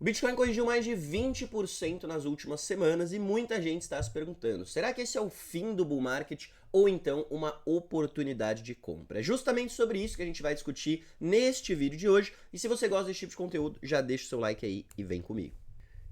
O Bitcoin corrigiu mais de 20% nas últimas semanas e muita gente está se perguntando, será que esse é o fim do bull market ou então uma oportunidade de compra? É justamente sobre isso que a gente vai discutir neste vídeo de hoje e se você gosta desse tipo de conteúdo, já deixa o seu like aí e vem comigo.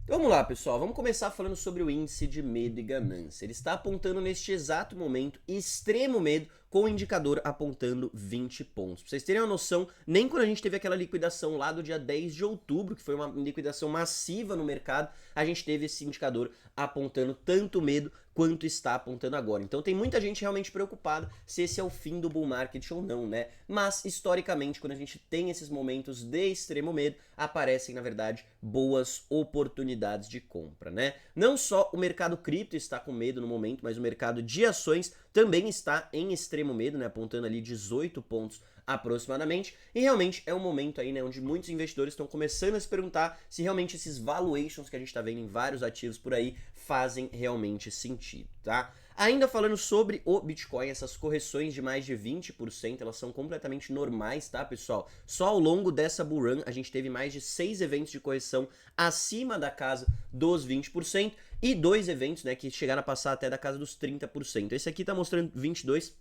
Então vamos lá, pessoal, vamos começar falando sobre o índice de medo e ganância. Ele está apontando neste exato momento extremo medo, com o indicador apontando 20 pontos. Pra vocês terem uma noção, nem quando a gente teve aquela liquidação lá do dia 10 de outubro, que foi uma liquidação massiva no mercado, a gente teve esse indicador apontando tanto medo quanto está apontando agora. Então tem muita gente realmente preocupada se esse é o fim do bull market ou não, né? Mas, historicamente, quando a gente tem esses momentos de extremo medo, aparecem, na verdade, boas oportunidades de compra, né? Não só o mercado cripto está com medo no momento, mas o mercado de ações também está em extremo medo, né? Apontando ali 18 pontos aproximadamente, e realmente é um momento aí, né, onde muitos investidores estão começando a se perguntar se realmente esses valuations que a gente está vendo em vários ativos por aí fazem realmente sentido, tá? Ainda falando sobre o Bitcoin, essas correções de mais de 20%, elas são completamente normais, tá, pessoal? Só ao longo dessa bull run, a gente teve mais de 6 eventos de correção acima da casa dos 20% e 2 eventos, né, que chegaram a passar até da casa dos 30%. Esse aqui tá mostrando 22%,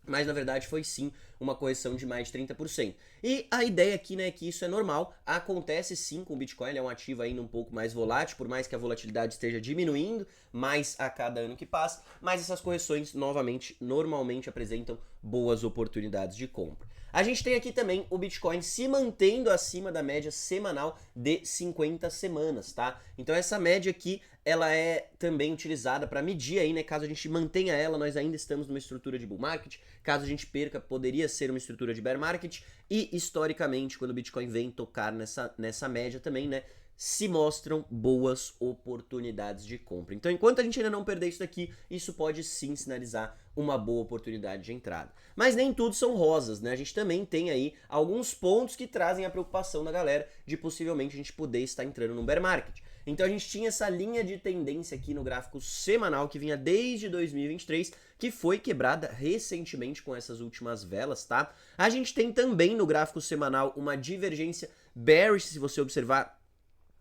mas na verdade foi sim uma correção de mais de 30%. E a ideia aqui, né, é que isso é normal, acontece sim com o Bitcoin, ele é um ativo ainda um pouco mais volátil, por mais que a volatilidade esteja diminuindo mais a cada ano que passa, mas essas correções novamente, normalmente apresentam boas oportunidades de compra. A gente tem aqui também o Bitcoin se mantendo acima da média semanal de 50 semanas, tá? Então essa média aqui, ela é também utilizada para medir aí, né? Caso a gente mantenha ela, nós ainda estamos numa estrutura de bull market. Caso a gente perca, poderia ser uma estrutura de bear market. E historicamente, quando o Bitcoin vem tocar nessa média também, né, se mostram boas oportunidades de compra. Então, enquanto a gente ainda não perder isso daqui, isso pode sim sinalizar uma boa oportunidade de entrada. Mas nem tudo são rosas, né? A gente também tem aí alguns pontos que trazem a preocupação da galera de possivelmente a gente poder estar entrando no bear market. Então a gente tinha essa linha de tendência aqui no gráfico semanal que vinha desde 2023, que foi quebrada recentemente com essas últimas velas, tá? A gente tem também no gráfico semanal uma divergência bearish, se você observar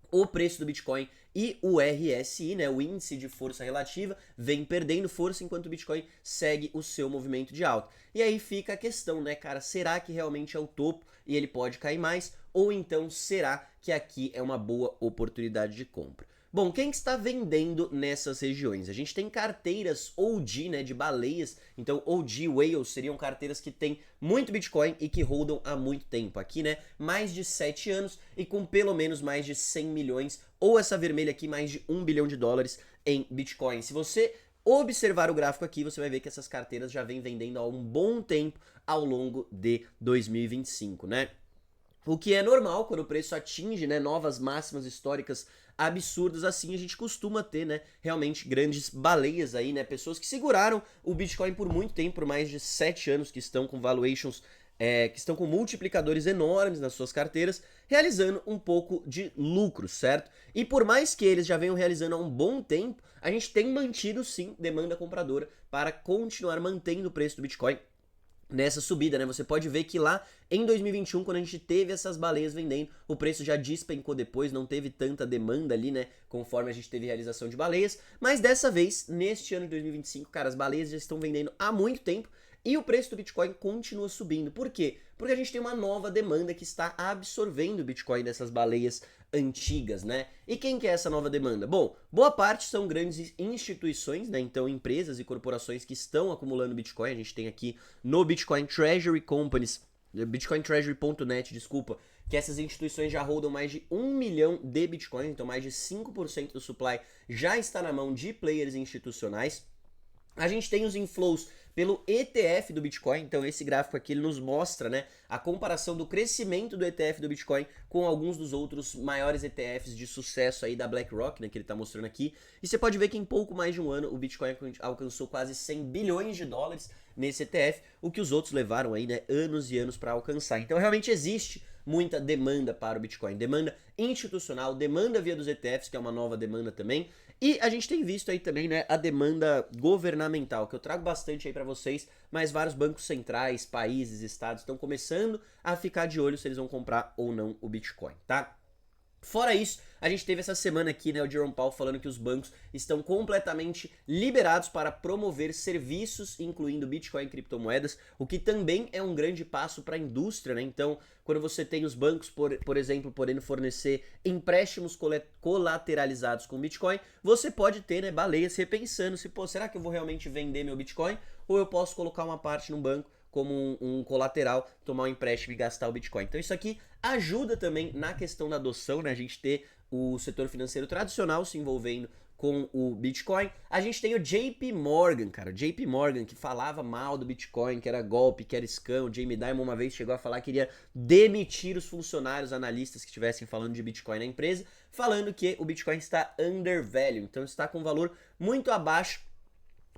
o preço do Bitcoin e o RSI, né, o índice de força relativa, vem perdendo força enquanto o Bitcoin segue o seu movimento de alta. E aí fica a questão, né, cara, será que realmente é o topo e ele pode cair mais? Ou então será que aqui é uma boa oportunidade de compra? Bom, quem está vendendo nessas regiões? A gente tem carteiras OG, né, de baleias. Então, OG Whales seriam carteiras que têm muito Bitcoin e que holdam há muito tempo. Aqui, né, mais de 7 anos e com pelo menos mais de 100 milhões, ou essa vermelha aqui, mais de 1 bilhão de dólares em Bitcoin. Se você observar o gráfico aqui, você vai ver que essas carteiras já vêm vendendo há um bom tempo ao longo de 2025, né? O que é normal quando o preço atinge, né, novas máximas históricas absurdas assim, a gente costuma ter, né, realmente grandes baleias aí, né, pessoas que seguraram o Bitcoin por muito tempo, por mais de 7 anos, que estão com valuations, que estão com multiplicadores enormes nas suas carteiras, realizando um pouco de lucro, certo? E por mais que eles já venham realizando há um bom tempo, a gente tem mantido sim demanda compradora para continuar mantendo o preço do Bitcoin nessa subida, né? Você pode ver que lá em 2021, quando a gente teve essas baleias vendendo, o preço já despencou depois, não teve tanta demanda ali, né? Conforme a gente teve realização de baleias. Mas dessa vez, neste ano de 2025, cara, as baleias já estão vendendo há muito tempo e o preço do Bitcoin continua subindo. Por quê? Porque a gente tem uma nova demanda que está absorvendo o Bitcoin dessas baleias antigas, né? E quem que é essa nova demanda? Bom, boa parte são grandes instituições, né? Então, empresas e corporações que estão acumulando Bitcoin. A gente tem aqui no Bitcoin Treasury Companies, BitcoinTreasury.net, desculpa, que essas instituições já holdam mais de 1 milhão de Bitcoins, então mais de 5% do supply já está na mão de players institucionais. A gente tem os inflows pelo ETF do Bitcoin, então esse gráfico aqui ele nos mostra, né, a comparação do crescimento do ETF do Bitcoin com alguns dos outros maiores ETFs de sucesso aí da BlackRock, né, que ele está mostrando aqui. E você pode ver que em pouco mais de um ano o Bitcoin alcançou quase 100 bilhões de dólares nesse ETF, o que os outros levaram aí, né, anos e anos para alcançar. Então realmente existe muita demanda para o Bitcoin, demanda institucional, demanda via dos ETFs, que é uma nova demanda também, e a gente tem visto aí também, né, a demanda governamental, que eu trago bastante aí para vocês, mas vários bancos centrais, países, estados estão começando a ficar de olho se eles vão comprar ou não o Bitcoin, tá? Fora isso, a gente teve essa semana aqui, né, o Jerome Powell falando que os bancos estão completamente liberados para promover serviços, incluindo Bitcoin e criptomoedas, o que também é um grande passo para a indústria, né? Então, quando você tem os bancos, por exemplo, podendo fornecer empréstimos colateralizados com Bitcoin, você pode ter, né, baleias repensando se, pô, será que eu vou realmente vender meu Bitcoin ou eu posso colocar uma parte num banco como um colateral, tomar um empréstimo e gastar o Bitcoin. Então isso aqui ajuda também na questão da adoção, né? A gente ter o setor financeiro tradicional se envolvendo com o Bitcoin. A gente tem o JP Morgan, cara. O JP Morgan que falava mal do Bitcoin, que era golpe, que era scam. O Jamie Dimon uma vez chegou a falar que iria demitir os funcionários, analistas que estivessem falando de Bitcoin na empresa, falando que o Bitcoin está undervalue, então está com um valor muito abaixo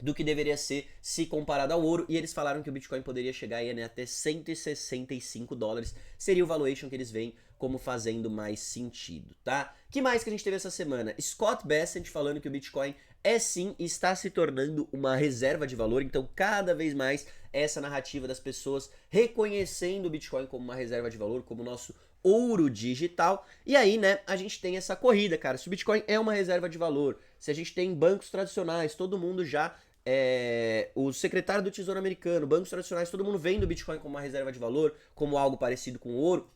do que deveria ser se comparado ao ouro, e eles falaram que o Bitcoin poderia chegar aí, né, até 165 dólares, seria o valuation que eles veem como fazendo mais sentido, tá? Que mais que a gente teve essa semana? Scott Bessent falando que o Bitcoin é sim, está se tornando uma reserva de valor, então cada vez mais essa narrativa das pessoas reconhecendo o Bitcoin como uma reserva de valor, como nosso ouro digital. E aí, né, a gente tem essa corrida, cara. Se o Bitcoin é uma reserva de valor, se a gente tem bancos tradicionais, todo mundo já o secretário do Tesouro americano, bancos tradicionais, todo mundo vendo o Bitcoin como uma reserva de valor, como algo parecido com o ouro,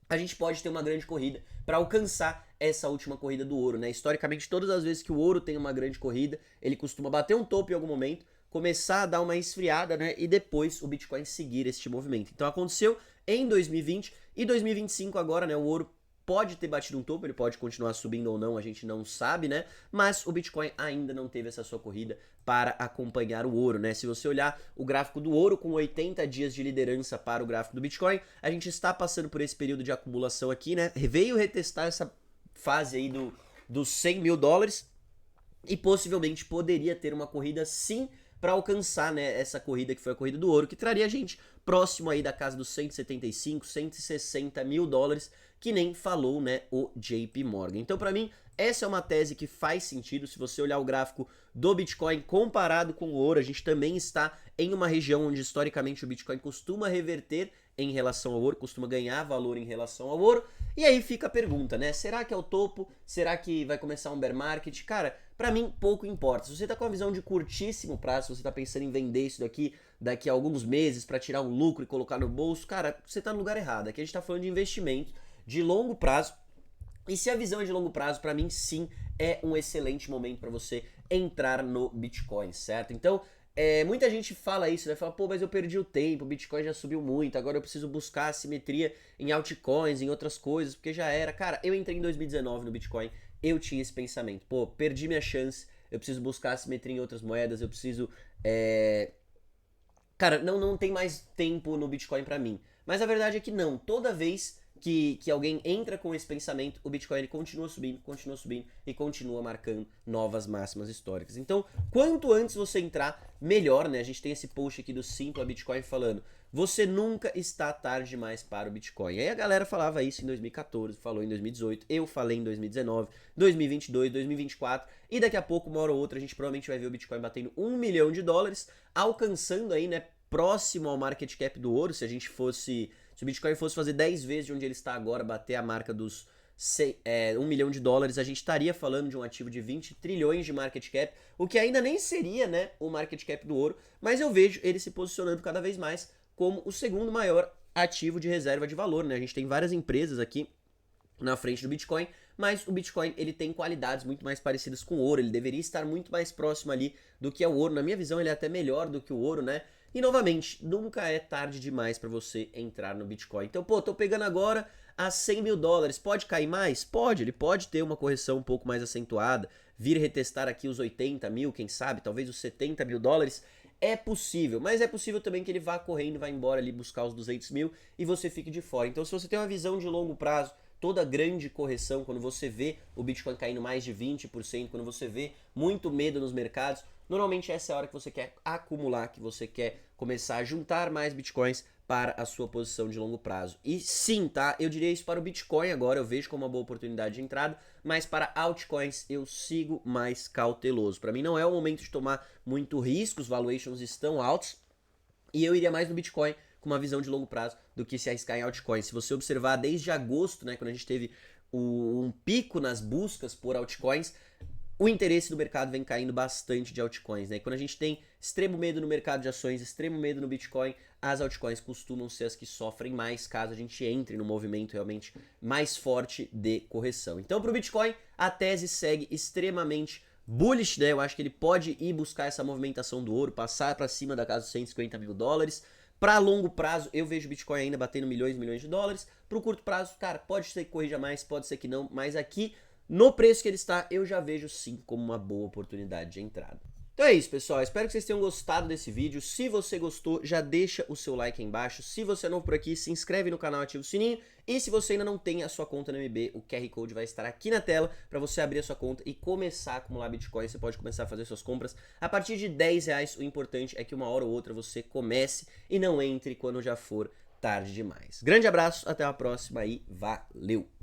a gente pode ter uma grande corrida para alcançar essa última corrida do ouro, né? Historicamente, todas as vezes que o ouro tem uma grande corrida, ele costuma bater um topo em algum momento, começar a dar uma esfriada, né? E depois o Bitcoin seguir este movimento. Então aconteceu em 2020 e 2025 agora, né? O ouro pode ter batido um topo, ele pode continuar subindo ou não, a gente não sabe, né? Mas o Bitcoin ainda não teve essa sua corrida para acompanhar o ouro, né? Se você olhar o gráfico do ouro com 80 dias de liderança para o gráfico do Bitcoin, a gente está passando por esse período de acumulação aqui, né? Veio retestar essa fase aí dos 100 mil dólares e possivelmente poderia ter uma corrida sim para alcançar, né, essa corrida que foi a corrida do ouro, que traria a gente próximo aí da casa dos 175, 160 mil dólares, que nem falou, né, o JP Morgan. Então, para mim, essa é uma tese que faz sentido. Se você olhar o gráfico do Bitcoin comparado com o ouro, a gente também está em uma região onde historicamente o Bitcoin costuma reverter em relação ao ouro, costuma ganhar valor em relação ao ouro. E aí fica a pergunta, né? Será que é o topo? Será que vai começar um bear market? Cara, pra mim pouco importa. Se você tá com uma visão de curtíssimo prazo, se você tá pensando em vender isso daqui a alguns meses para tirar um lucro e colocar no bolso, cara, você tá no lugar errado. Aqui a gente tá falando de investimento de longo prazo. E se a visão é de longo prazo, para mim sim é um excelente momento para você entrar no Bitcoin, certo? Então, muita gente fala isso, né? Fala, pô, mas eu perdi o tempo, o Bitcoin já subiu muito, agora eu preciso buscar assimetria em altcoins, em outras coisas, porque já era. Cara, eu entrei em 2019 no Bitcoin, eu tinha esse pensamento, pô, perdi minha chance, eu preciso buscar assimetria em outras moedas, eu preciso. Cara, não tem mais tempo no Bitcoin pra mim. Mas a verdade é que não, toda vez que alguém entra com esse pensamento, o Bitcoin ele continua subindo e continua marcando novas máximas históricas. Então, quanto antes você entrar, melhor, né? A gente tem esse post aqui do Simpla Bitcoin falando, você nunca está tarde demais para o Bitcoin. Aí a galera falava isso em 2014, falou em 2018, eu falei em 2019, 2022, 2024, e daqui a pouco, uma hora ou outra, a gente provavelmente vai ver o Bitcoin batendo $1 milhão, alcançando aí, né, próximo ao market cap do ouro, se o Bitcoin fosse fazer 10 vezes de onde ele está agora, bater a marca dos $1 milhão, a gente estaria falando de um ativo de 20 trilhões de market cap, o que ainda nem seria, né, o market cap do ouro, mas eu vejo ele se posicionando cada vez mais como o segundo maior ativo de reserva de valor, né? A gente tem várias empresas aqui na frente do Bitcoin, mas o Bitcoin ele tem qualidades muito mais parecidas com o ouro, ele deveria estar muito mais próximo ali do que é o ouro. Na minha visão, ele é até melhor do que o ouro, né? E novamente, nunca é tarde demais para você entrar no Bitcoin. Então, pô, tô pegando agora a $100 mil. Pode cair mais? Pode, ele pode ter uma correção um pouco mais acentuada, vir retestar aqui os 80 mil, quem sabe, talvez os $70 mil. É possível, mas é possível também que ele vá correndo, vá embora ali buscar os 200 mil e você fique de fora. Então, se você tem uma visão de longo prazo, toda grande correção, quando você vê o Bitcoin caindo mais de 20%, quando você vê muito medo nos mercados, normalmente essa é a hora que você quer acumular, que você quer começar a juntar mais Bitcoins para a sua posição de longo prazo. E sim, tá? Eu diria isso para o Bitcoin agora, eu vejo como uma boa oportunidade de entrada, mas para altcoins eu sigo mais cauteloso. Para mim não é o momento de tomar muito risco, os valuations estão altos, e eu iria mais no Bitcoin com uma visão de longo prazo do que se arriscar em altcoins. Se você observar desde agosto, né, quando a gente teve um pico nas buscas por altcoins, o interesse do mercado vem caindo bastante de altcoins, né? E quando a gente tem extremo medo no mercado de ações, extremo medo no Bitcoin, as altcoins costumam ser as que sofrem mais caso a gente entre no movimento realmente mais forte de correção. Então, para o Bitcoin, a tese segue extremamente bullish, né? Eu acho que ele pode ir buscar essa movimentação do ouro, passar para cima da casa dos 150 mil dólares. Para longo prazo, eu vejo o Bitcoin ainda batendo milhões e milhões de dólares. Para o curto prazo, cara, pode ser que corrija mais, pode ser que não, mas aqui, no preço que ele está, eu já vejo sim como uma boa oportunidade de entrada. Então é isso, pessoal. Espero que vocês tenham gostado desse vídeo. Se você gostou, já deixa o seu like aí embaixo. Se você é novo por aqui, se inscreve no canal, ativa o sininho. E se você ainda não tem a sua conta no MB, o QR Code vai estar aqui na tela para você abrir a sua conta e começar a acumular Bitcoin. Você pode começar a fazer suas compras a partir de R$10. O importante é que uma hora ou outra você comece e não entre quando já for tarde demais. Grande abraço, até a próxima e valeu!